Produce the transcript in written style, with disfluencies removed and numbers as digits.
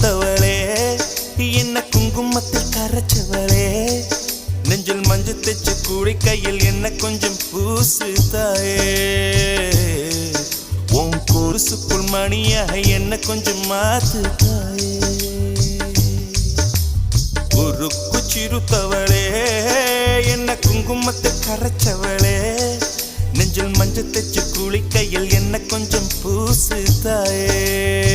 சிறுத்தவளே என்ன குங்குமத்தில் கரைச்சவளே நெஞ்சில் மஞ்சள் தைச்சு கூடி கையில் என்ன கொஞ்சம் பூசு தாயே உன் கொலுசுக்குள் மணியாக என்ன கொஞ்சம் மாத்து தாயே உருக்கு சிறுத்தவளே என்ன குங்குமத்தை கரைச்சவளே நெஞ்சில் மஞ்சள் தைச்சு குளிக்கையில் என்ன கொஞ்சம் பூசு தாயே